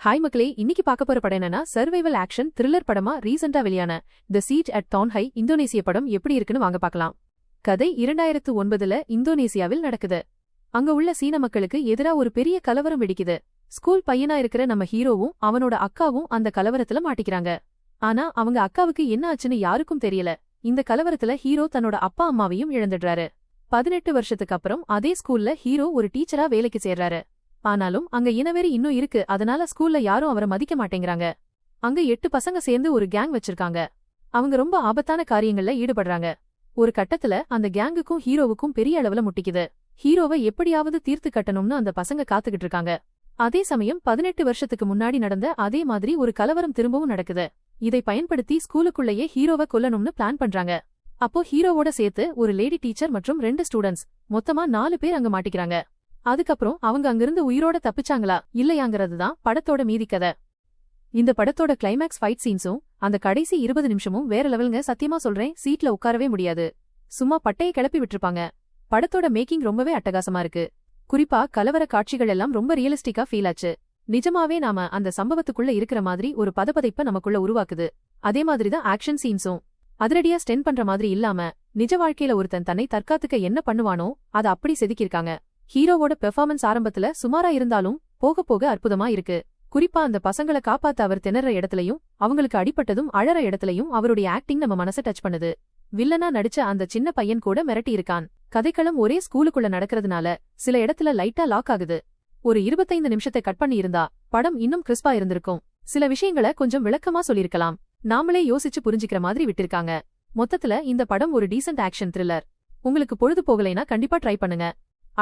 Hi மக்களே, இன்னைக்கு பார்க்க போற படம் என்னன்னா சர்வைவல் ஆக்ஷன் த்ரில்லர் படமா ரீசெண்டா வெளியான தி சீஜ் அட் தான்ஹை இந்தோனேசிய படம் எப்படி இருக்குன்னு வாங்க பார்க்கலாம். கதை 2009 இந்தோனேசியாவில் நடக்குது. அங்க உள்ள சீன மக்களுக்கு எதிரா ஒரு பெரிய கலவரம் வெடிக்குது. ஸ்கூல் பையனா இருக்கிற நம்ம ஹீரோவும் அவனோட அக்காவும் அந்த கலவரத்துல மாட்டிக்கிறாங்க. ஆனா அவங்க அக்காவுக்கு என்ன ஆச்சுன்னு யாருக்கும் தெரியல. இந்த கலவரத்துல ஹீரோ தன்னோட அப்பா அம்மாவையும் இழந்துடுறாரு. 18 வருஷத்துக்கு அப்புறம் அதே ஸ்கூல்ல ஹீரோ ஒரு டீச்சரா வேலைக்கு சேர்றாரு. ஆனாலும் அங்க இனவெறி இன்னும் இருக்கு. அதனால ஸ்கூல்ல யாரும் அவரை மதிக்க மாட்டேங்கிறாங்க. அங்க 8 பசங்க சேர்ந்து ஒரு கேங் வச்சிருக்காங்க. அவங்க ரொம்ப ஆபத்தான காரியங்கள்ல ஈடுபடுறாங்க. ஒரு கட்டத்துல அந்த கேங்குக்கும் ஹீரோவுக்கும் பெரிய அளவுல முட்டிக்குது. ஹீரோவை எப்படியாவது தீர்த்து கட்டணும்னு அந்த பசங்க காத்துக்கிட்டு இருக்காங்க. அதே சமயம் 18 வருஷத்துக்கு முன்னாடி நடந்த அதே மாதிரி ஒரு கலவரம் திரும்பவும் நடக்குது. இதை பயன்படுத்தி ஸ்கூலுக்குள்ளேயே ஹீரோவை கொல்லணும்னு பிளான் பண்றாங்க. அப்போ ஹீரோவோட சேர்த்து ஒரு லேடி டீச்சர் மற்றும் 2 ஸ்டூடெண்ட்ஸ், மொத்தமா 4 பேர் அங்க மாட்டிக்கிறாங்க. அதுக்கப்புறம் அவங்க அங்கிருந்து உயிரோட தப்பிச்சாங்களா இல்லையாங்கிறதுதான் படத்தோட மீதி கதை. இந்த படத்தோட கிளைமேக்ஸ் ஃபைட் சீன்ஸும் அந்த கடைசி 20 நிமிஷமும் வேற லெவலுங்க. சத்தியமா சொல்றேன், சீட்ல உட்காரவே முடியாது. சும்மா பட்டையை கிளப்பி விட்டுருப்பாங்க. படத்தோட மேக்கிங் ரொம்பவே அட்டகாசமா இருக்கு. குறிப்பா கலவர காட்சிகள் எல்லாம் ரொம்ப ரியலிஸ்டிக்கா ஃபீல் ஆச்சு. நிஜமாவே நாம அந்த சம்பவத்துக்குள்ள இருக்கிற மாதிரி ஒரு பதப்பதைப்ப நமக்குள்ள உருவாக்குது. அதே மாதிரிதான் ஆக்ஷன் சீன்ஸும் அதிரடியா ஸ்டென் பண்ற மாதிரி இல்லாம நிஜ வாழ்க்கையில ஒருத்தன் தன்னை தற்காத்துக்க என்ன பண்ணுவானோ அதை அப்படி செதுக்கியிருக்காங்க. ஹீரோவோட பெர்ஃபார்மன்ஸ் ஆரம்பத்துல சுமாரா இருந்தாலும் போக போக அற்புதமா இருக்கு. குறிப்பா அந்த பசங்களை காப்பாத்த அவர் திணற இடத்துலயும் அவங்களுக்கு அடிபட்டதும் அழற இடத்துலயும் அவருடைய ஆக்டிங் நம்ம மனசை டச் பண்ணுது. வில்லனா நடிச்ச அந்த சின்ன பையன் கூட மிரட்டி இருக்கான். கதைக்களம் ஒரே ஸ்கூலுக்குள்ள நடக்கிறதுனால சில இடத்துல லைட்டா லாக் ஆகுது. ஒரு 25 நிமிஷத்தை கட் பண்ணி இருந்தா படம் இன்னும் கிறிஸ்பா இருந்திருக்கும். சில விஷயங்களை கொஞ்சம் விளக்கமா சொல்லிருக்கலாம். நாமளே யோசிச்சு புரிஞ்சுக்கிற மாதிரி விட்டிருக்காங்க. மொத்தத்துல இந்த படம் ஒரு டீசன்ட் ஆக்ஷன் த்ரில்லர். உங்களுக்கு பொழுது போகலைனா கண்டிப்பா ட்ரை பண்ணுங்க.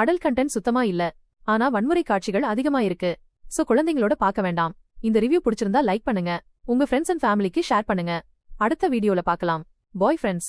அடல்ட் கண்டென்ட் சுத்தமா இல்ல, ஆனா வன்முறை காட்சிகள் அதிகமா இருக்கு. சோ குழந்தைங்களோட பார்க்க வேண்டாம். இந்த ரிவ்யூ பிடிச்சிருந்தா லைக் பண்ணுங்க. உங்க ஃப்ரெண்ட்ஸ் அண்ட் ஃபேமிலிக்கு ஷேர் பண்ணுங்க. அடுத்த வீடியோல பார்க்கலாம். Bye friends.